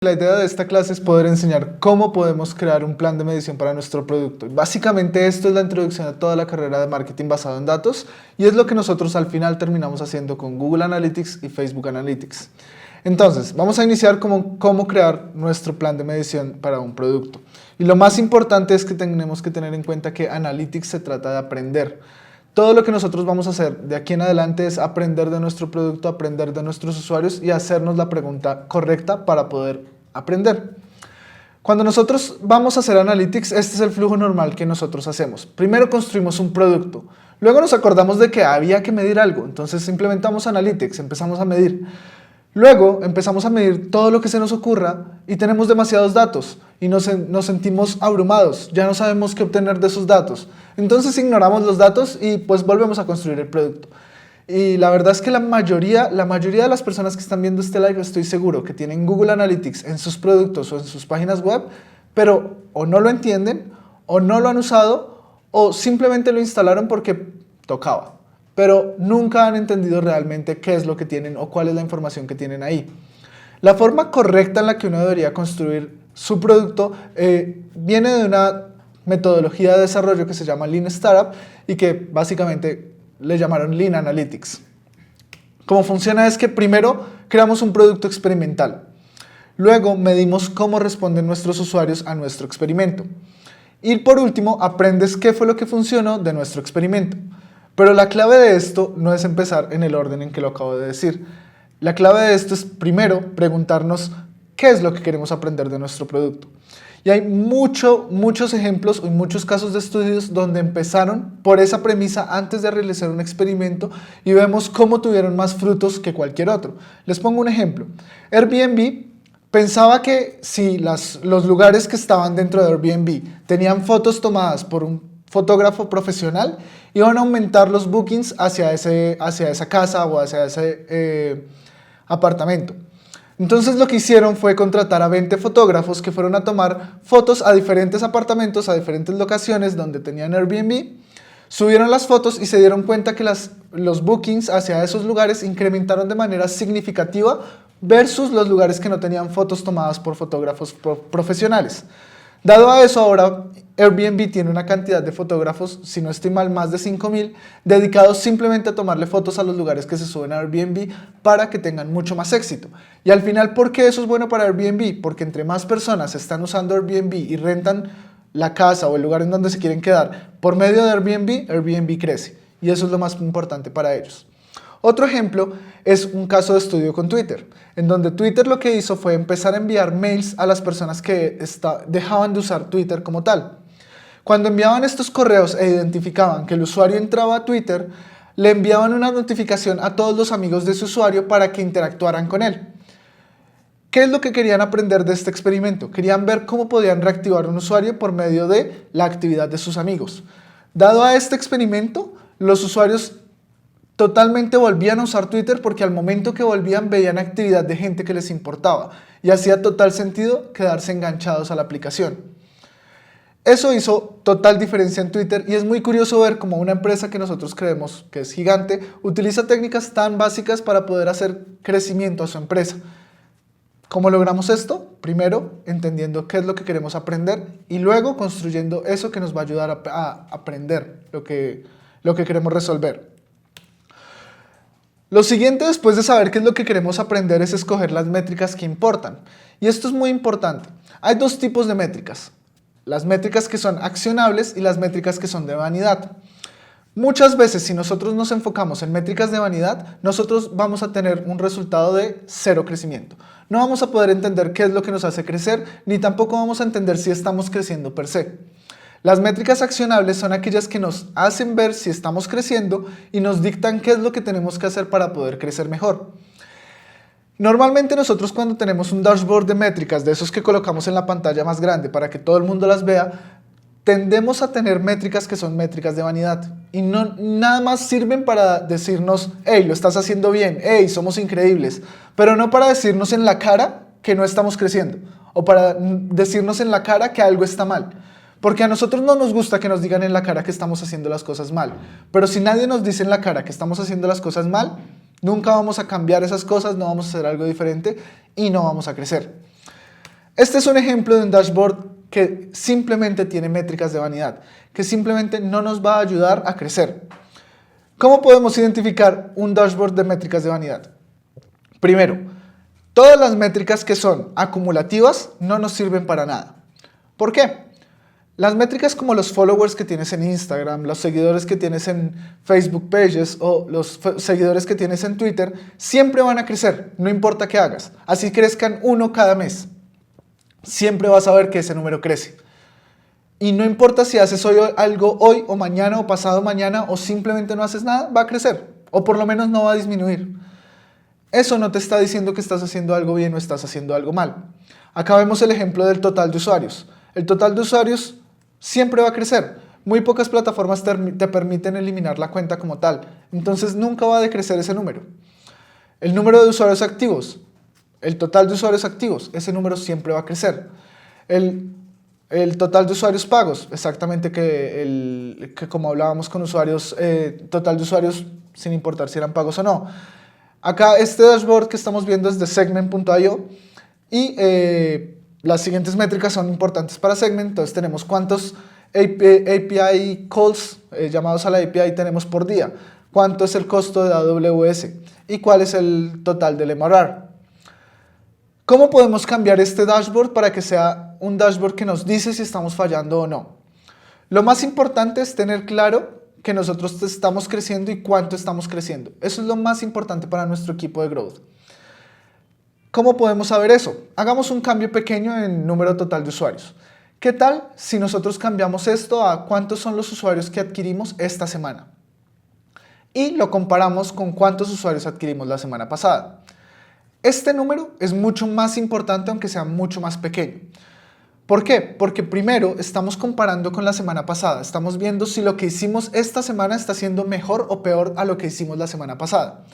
La idea de esta clase es poder enseñar cómo podemos crear un plan de medición para nuestro producto. Básicamente esto es la introducción a toda la carrera de marketing basado en datos y es lo que nosotros al final terminamos haciendo con Google Analytics y Facebook Analytics. Entonces, vamos a iniciar cómo crear nuestro plan de medición para un producto. Y lo más importante es que tenemos que tener en cuenta que Analytics se trata de aprender. Todo lo que nosotros vamos a hacer de aquí en adelante es aprender de nuestro producto, aprender de nuestros usuarios y hacernos la pregunta correcta para poder aprender. Cuando nosotros vamos a hacer Analytics, este es el flujo normal que nosotros hacemos. Primero construimos un producto, luego nos acordamos de que había que medir algo, entonces implementamos Analytics, empezamos a medir. Luego empezamos a medir todo lo que se nos ocurra y tenemos demasiados datos y nos sentimos abrumados, ya no sabemos qué obtener de esos datos. Entonces ignoramos los datos y pues volvemos a construir el producto. Y la verdad es que la mayoría de las personas que están viendo este live estoy seguro que tienen Google Analytics en sus productos o en sus páginas web, pero o no lo entienden, o no lo han usado, o simplemente lo instalaron porque tocaba. Pero nunca han entendido realmente qué es lo que tienen o cuál es la información que tienen ahí. La forma correcta en la que uno debería construir su producto viene de una metodología de desarrollo que se llama Lean Startup y que básicamente le llamaron Lean Analytics. Cómo funciona es que primero creamos un producto experimental. Luego medimos cómo responden nuestros usuarios a nuestro experimento. Y por último, aprendes qué fue lo que funcionó de nuestro experimento. Pero la clave de esto no es empezar en el orden en que lo acabo de decir. La clave de esto es primero preguntarnos qué es lo que queremos aprender de nuestro producto. Y hay muchos ejemplos y muchos casos de estudios donde empezaron por esa premisa antes de realizar un experimento y vemos cómo tuvieron más frutos que cualquier otro. Les pongo un ejemplo. Airbnb pensaba que si los lugares que estaban dentro de Airbnb tenían fotos tomadas por un fotógrafo profesional, iban a aumentar los bookings hacia esa casa o hacia ese apartamento. Entonces lo que hicieron fue contratar a 20 fotógrafos que fueron a tomar fotos a diferentes apartamentos, a diferentes locaciones donde tenían Airbnb, subieron las fotos y se dieron cuenta que los bookings hacia esos lugares incrementaron de manera significativa versus los lugares que no tenían fotos tomadas por fotógrafos profesionales. Dado a eso, ahora Airbnb tiene una cantidad de fotógrafos, si no estoy mal, más de 5,000, dedicados simplemente a tomarle fotos a los lugares que se suben a Airbnb para que tengan mucho más éxito. Y al final, ¿por qué eso es bueno para Airbnb? Porque entre más personas están usando Airbnb y rentan la casa o el lugar en donde se quieren quedar por medio de Airbnb, Airbnb crece. Y eso es lo más importante para ellos. Otro ejemplo es un caso de estudio con Twitter, en donde Twitter lo que hizo fue empezar a enviar mails a las personas que dejaban de usar Twitter como tal. Cuando enviaban estos correos e identificaban que el usuario entraba a Twitter, le enviaban una notificación a todos los amigos de su usuario para que interactuaran con él. ¿Qué es lo que querían aprender de este experimento? Querían ver cómo podían reactivar un usuario por medio de la actividad de sus amigos. Dado a este experimento, los usuarios totalmente volvían a usar Twitter porque al momento que volvían veían actividad de gente que les importaba y hacía total sentido quedarse enganchados a la aplicación. Eso hizo total diferencia en Twitter y es muy curioso ver cómo una empresa que nosotros creemos que es gigante utiliza técnicas tan básicas para poder hacer crecimiento a su empresa. ¿Cómo logramos esto? Primero, entendiendo qué es lo que queremos aprender y luego construyendo eso que nos va a ayudar a aprender lo que queremos resolver. Lo siguiente, después de saber qué es lo que queremos aprender, es escoger las métricas que importan. Y esto es muy importante. Hay dos tipos de métricas. Las métricas que son accionables y las métricas que son de vanidad. Muchas veces, si nosotros nos enfocamos en métricas de vanidad, nosotros vamos a tener un resultado de cero crecimiento. No vamos a poder entender qué es lo que nos hace crecer, ni tampoco vamos a entender si estamos creciendo per se. Las métricas accionables son aquellas que nos hacen ver si estamos creciendo y nos dictan qué es lo que tenemos que hacer para poder crecer mejor. Normalmente nosotros cuando tenemos un dashboard de métricas, de esos que colocamos en la pantalla más grande para que todo el mundo las vea, tendemos a tener métricas que son métricas de vanidad y nada más sirven para decirnos, hey, lo estás haciendo bien, hey, somos increíbles, pero no para decirnos en la cara que no estamos creciendo o para decirnos en la cara que algo está mal. Porque a nosotros no nos gusta que nos digan en la cara que estamos haciendo las cosas mal. Pero si nadie nos dice en la cara que estamos haciendo las cosas mal, nunca vamos a cambiar esas cosas, no vamos a hacer algo diferente y no vamos a crecer. Este es un ejemplo de un dashboard que simplemente tiene métricas de vanidad, que simplemente no nos va a ayudar a crecer. ¿Cómo podemos identificar un dashboard de métricas de vanidad? Primero, todas las métricas que son acumulativas no nos sirven para nada. ¿Por qué? Las métricas como los followers que tienes en Instagram, los seguidores que tienes en Facebook Pages o los seguidores que tienes en Twitter, siempre van a crecer, no importa qué hagas. Así crezcan uno cada mes. Siempre vas a ver que ese número crece. Y no importa si haces algo hoy o mañana o pasado mañana o simplemente no haces nada, va a crecer. O por lo menos no va a disminuir. Eso no te está diciendo que estás haciendo algo bien o estás haciendo algo mal. Acá vemos el ejemplo del total de usuarios. El total de usuarios siempre va a crecer. Muy pocas plataformas te permiten eliminar la cuenta como tal. Entonces nunca va a decrecer ese número. El número de usuarios activos. El total de usuarios activos. Ese número siempre va a crecer. El total de usuarios pagos. Exactamente que como hablábamos con usuarios, total de usuarios sin importar si eran pagos o no. Acá este dashboard que estamos viendo es de segment.io y las siguientes métricas son importantes para Segment. Entonces tenemos cuántos API calls, llamados a la API, tenemos por día, cuánto es el costo de AWS y cuál es el total del MRR. ¿Cómo podemos cambiar este dashboard para que sea un dashboard que nos dice si estamos fallando o no? Lo más importante es tener claro que nosotros estamos creciendo y cuánto estamos creciendo. Eso es lo más importante para nuestro equipo de growth. ¿Cómo podemos saber eso? Hagamos un cambio pequeño en número total de usuarios. ¿Qué tal si nosotros cambiamos esto a cuántos son los usuarios que adquirimos esta semana? Y lo comparamos con cuántos usuarios adquirimos la semana pasada. Este número es mucho más importante aunque sea mucho más pequeño. ¿Por qué? Porque primero estamos comparando con la semana pasada. Estamos viendo si lo que hicimos esta semana está siendo mejor o peor a lo que hicimos la semana pasada.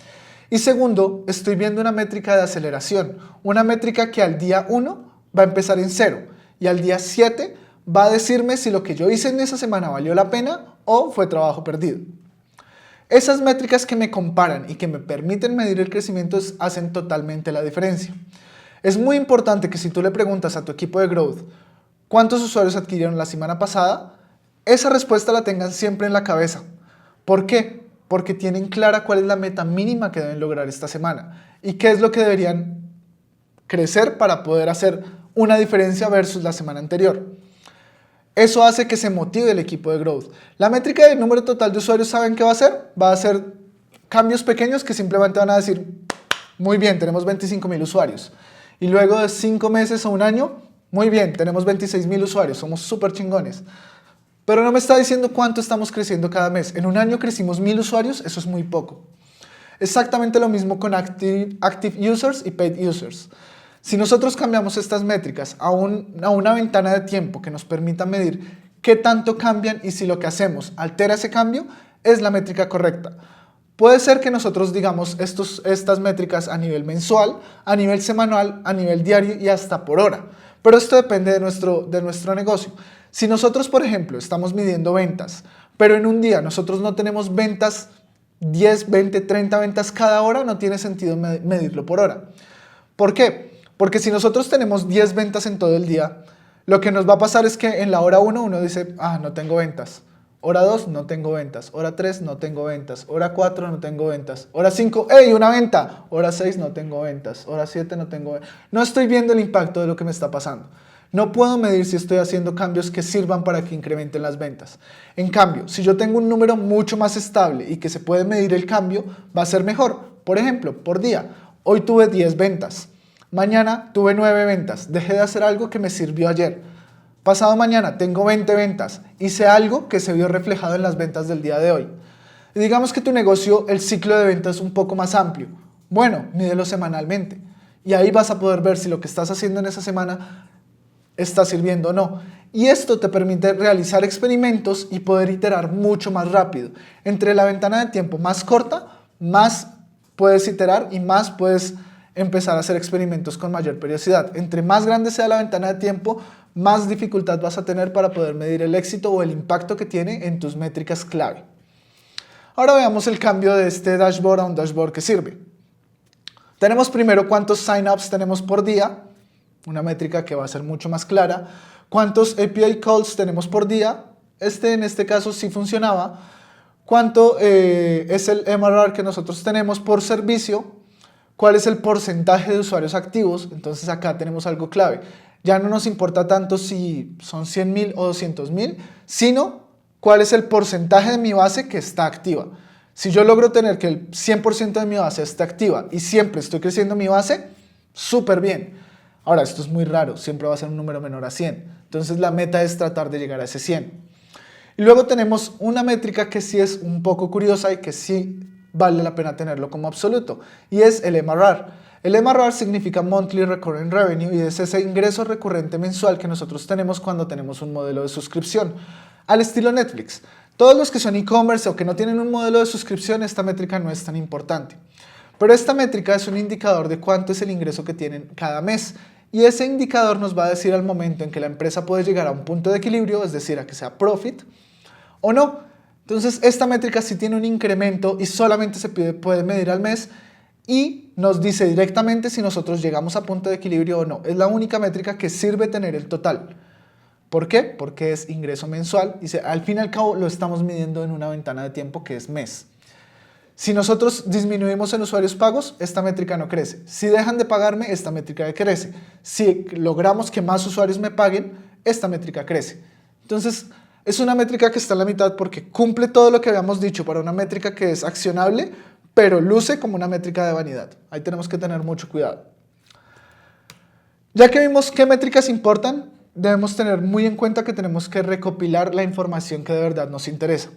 Y segundo, estoy viendo una métrica de aceleración. Una métrica que al día 1 va a empezar en 0 y al día 7 va a decirme si lo que yo hice en esa semana valió la pena o fue trabajo perdido. Esas métricas que me comparan y que me permiten medir el crecimiento hacen totalmente la diferencia. Es muy importante que si tú le preguntas a tu equipo de growth ¿cuántos usuarios adquirieron la semana pasada? Esa respuesta la tengan siempre en la cabeza. ¿Por qué? Porque tienen clara cuál es la meta mínima que deben lograr esta semana y qué es lo que deberían crecer para poder hacer una diferencia versus la semana anterior. Eso hace que se motive el equipo de growth. La métrica del número total de usuarios, ¿saben qué va a hacer? Va a hacer cambios pequeños que simplemente van a decir, muy bien, tenemos 25,000 usuarios. Y luego de 5 meses o un año, muy bien, tenemos 26,000 usuarios, somos súper chingones. Pero no me está diciendo cuánto estamos creciendo cada mes. En un año crecimos 1,000 usuarios, eso es muy poco. Exactamente lo mismo con active users y paid users. Si nosotros cambiamos estas métricas a una ventana de tiempo que nos permita medir qué tanto cambian y si lo que hacemos altera ese cambio, es la métrica correcta. Puede ser que nosotros digamos estas métricas a nivel mensual, a nivel semanal, a nivel diario y hasta por hora. Pero esto depende de nuestro negocio. Si nosotros, por ejemplo, estamos midiendo ventas, pero en un día nosotros no tenemos ventas, 10, 20, 30 ventas cada hora, no tiene sentido medirlo por hora. ¿Por qué? Porque si nosotros tenemos 10 ventas en todo el día, lo que nos va a pasar es que en la hora 1 uno dice, no tengo ventas. Hora 2, no tengo ventas. Hora 3, no tengo ventas. Hora 4, no tengo ventas. Hora 5, ¡hey, una venta! Hora 6, no tengo ventas. Hora 7, no tengo ventas. No estoy viendo el impacto de lo que me está pasando. No puedo medir si estoy haciendo cambios que sirvan para que incrementen las ventas. En cambio, si yo tengo un número mucho más estable y que se puede medir el cambio, va a ser mejor. Por ejemplo, por día. Hoy tuve 10 ventas. Mañana tuve 9 ventas. Dejé de hacer algo que me sirvió ayer. Pasado mañana tengo 20 ventas. Hice algo que se vio reflejado en las ventas del día de hoy. Y digamos que tu negocio, el ciclo de ventas es un poco más amplio. Bueno, mídelo semanalmente. Y ahí vas a poder ver si lo que estás haciendo en esa semana está sirviendo o no. Y esto te permite realizar experimentos y poder iterar mucho más rápido. Entre la ventana de tiempo más corta, más puedes iterar y más puedes empezar a hacer experimentos con mayor periodicidad. Entre más grande sea la ventana de tiempo, más dificultad vas a tener para poder medir el éxito o el impacto que tiene en tus métricas clave. Ahora veamos el cambio de este dashboard a un dashboard que sirve. Tenemos primero cuántos sign-ups tenemos por día. una métrica que va a ser mucho más clara. ¿Cuántos API calls tenemos por día? En este caso sí funcionaba. ¿Cuánto es el MRR que nosotros tenemos por servicio? ¿Cuál es el porcentaje de usuarios activos? Entonces acá tenemos algo clave. Ya no nos importa tanto si son 100.000 o 200.000, sino cuál es el porcentaje de mi base que está activa. Si yo logro tener que el 100% de mi base esté activa y siempre estoy creciendo mi base, súper bien. Ahora, esto es muy raro, siempre va a ser un número menor a 100. Entonces la meta es tratar de llegar a ese 100. Y luego tenemos una métrica que sí es un poco curiosa y que sí vale la pena tenerlo como absoluto, y es el MRR. El MRR significa Monthly Recurring Revenue y es ese ingreso recurrente mensual que nosotros tenemos cuando tenemos un modelo de suscripción, al estilo Netflix. Todos los que son e-commerce o que no tienen un modelo de suscripción, esta métrica no es tan importante. Pero esta métrica es un indicador de cuánto es el ingreso que tienen cada mes, y ese indicador nos va a decir al momento en que la empresa puede llegar a un punto de equilibrio, es decir, a que sea profit o no. Entonces esta métrica sí tiene un incremento y solamente se puede medir al mes y nos dice directamente si nosotros llegamos a punto de equilibrio o no. Es la única métrica que sirve tener el total. ¿Por qué? Porque es ingreso mensual y al fin y al cabo lo estamos midiendo en una ventana de tiempo que es mes. Si nosotros disminuimos en usuarios pagos, esta métrica no crece. Si dejan de pagarme, esta métrica crece. Si logramos que más usuarios me paguen, esta métrica crece. Entonces, es una métrica que está en la mitad porque cumple todo lo que habíamos dicho para una métrica que es accionable, pero luce como una métrica de vanidad. Ahí tenemos que tener mucho cuidado. Ya que vimos qué métricas importan, debemos tener muy en cuenta que tenemos que recopilar la información que de verdad nos interesa.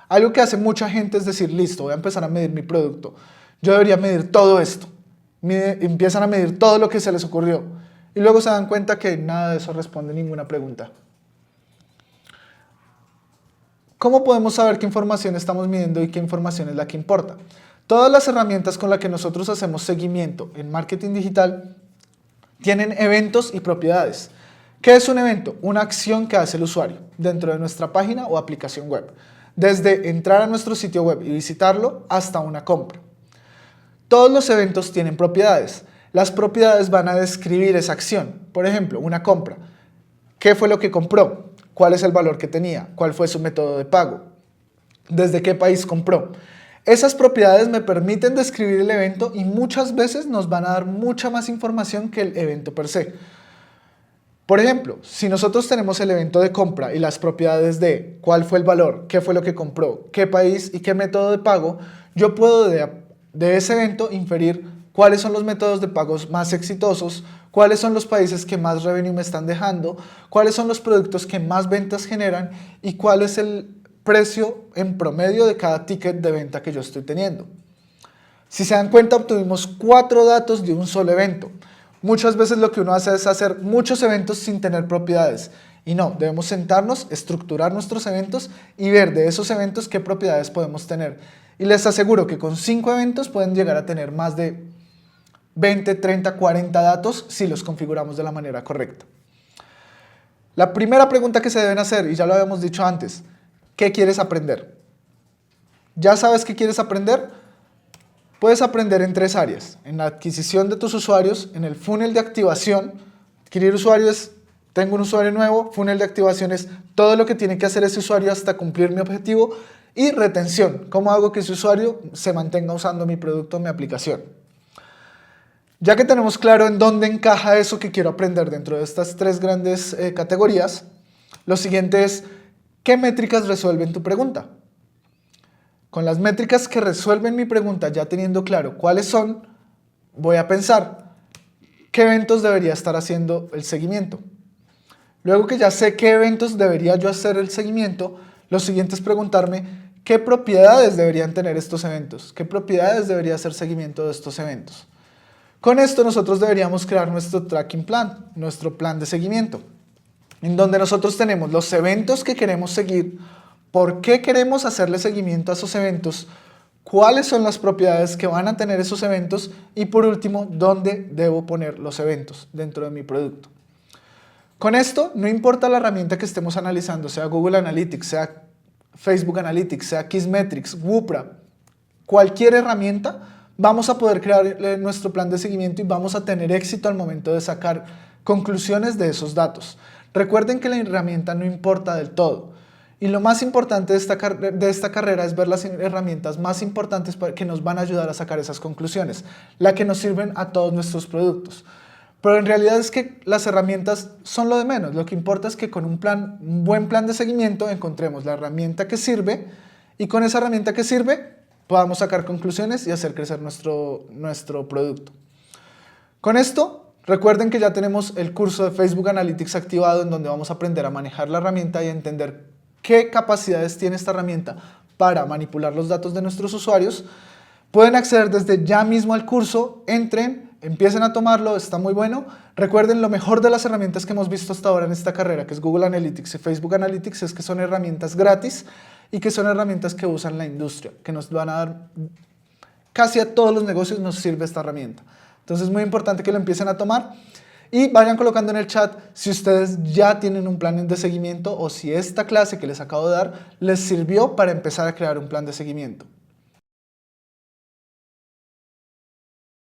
Algo que hace mucha gente es decir, listo, voy a empezar a medir mi producto. Yo debería medir todo esto. Empiezan a medir todo lo que se les ocurrió. Y luego se dan cuenta que nada de eso responde a ninguna pregunta. ¿Cómo podemos saber qué información estamos midiendo y qué información es la que importa? Todas las herramientas con las que nosotros hacemos seguimiento en marketing digital tienen eventos y propiedades. ¿Qué es un evento? Una acción que hace el usuario dentro de nuestra página o aplicación web. Desde entrar a nuestro sitio web y visitarlo hasta una compra. Todos los eventos tienen propiedades. Las propiedades van a describir esa acción. Por ejemplo, una compra. ¿Qué fue lo que compró? ¿Cuál es el valor que tenía? ¿Cuál fue su método de pago? ¿Desde qué país compró? Esas propiedades me permiten describir el evento y muchas veces nos van a dar mucha más información que el evento per se. Por ejemplo, si nosotros tenemos el evento de compra y las propiedades de cuál fue el valor, qué fue lo que compró, qué país y qué método de pago, yo puedo de ese evento inferir cuáles son los métodos de pagos más exitosos, cuáles son los países que más revenue me están dejando, cuáles son los productos que más ventas generan y cuál es el precio en promedio de cada ticket de venta que yo estoy teniendo. Si se dan cuenta, obtuvimos 4 datos de un solo evento. Muchas veces lo que uno hace es hacer muchos eventos sin tener propiedades. Y no, debemos sentarnos, estructurar nuestros eventos y ver de esos eventos qué propiedades podemos tener. Y les aseguro que con 5 eventos pueden llegar a tener más de 20, 30, 40 datos si los configuramos de la manera correcta. La primera pregunta que se deben hacer, y ya lo habíamos dicho antes, ¿qué quieres aprender? ¿Ya sabes qué quieres aprender? Puedes aprender en 3 áreas, en la adquisición de tus usuarios, en el funnel de activación. Adquirir usuarios, tengo un usuario nuevo, funnel de activación es todo lo que tiene que hacer ese usuario hasta cumplir mi objetivo, y retención, cómo hago que ese usuario se mantenga usando mi producto o mi aplicación. Ya que tenemos claro en dónde encaja eso que quiero aprender dentro de estas 3 grandes categorías, lo siguiente es, ¿qué métricas resuelven tu pregunta? Con las métricas que resuelven mi pregunta, ya teniendo claro cuáles son, voy a pensar qué eventos debería estar haciendo el seguimiento. Luego que ya sé qué eventos debería yo hacer el seguimiento, lo siguiente es preguntarme qué propiedades deberían tener estos eventos, qué propiedades debería hacer seguimiento de estos eventos. Con esto nosotros deberíamos crear nuestro tracking plan, nuestro plan de seguimiento, en donde nosotros tenemos los eventos que queremos seguir, por qué queremos hacerle seguimiento a esos eventos, cuáles son las propiedades que van a tener esos eventos y por último, dónde debo poner los eventos dentro de mi producto. Con esto, no importa la herramienta que estemos analizando, sea Google Analytics, sea Facebook Analytics, sea Kissmetrics, Woopra, cualquier herramienta, vamos a poder crear nuestro plan de seguimiento y vamos a tener éxito al momento de sacar conclusiones de esos datos. Recuerden que la herramienta no importa del todo. Y lo más importante de esta carrera es ver las herramientas más importantes que nos van a ayudar a sacar esas conclusiones, las que nos sirven a todos nuestros productos. Pero en realidad es que las herramientas son lo de menos. Lo que importa es que con un buen plan de seguimiento encontremos la herramienta que sirve y con esa herramienta que sirve podamos sacar conclusiones y hacer crecer nuestro producto. Con esto, recuerden que ya tenemos el curso de Facebook Analytics activado en donde vamos a aprender a manejar la herramienta y a entender qué capacidades tiene esta herramienta para manipular los datos de nuestros usuarios. Pueden acceder desde ya mismo al curso, entren, empiecen a tomarlo, está muy bueno. Recuerden, lo mejor de las herramientas que hemos visto hasta ahora en esta carrera, que es Google Analytics y Facebook Analytics, es que son herramientas gratis y que son herramientas que usan la industria, que nos van a dar, casi a todos los negocios nos sirve esta herramienta. Entonces es muy importante que lo empiecen a tomar y vayan colocando en el chat si ustedes ya tienen un plan de seguimiento o si esta clase que les acabo de dar les sirvió para empezar a crear un plan de seguimiento.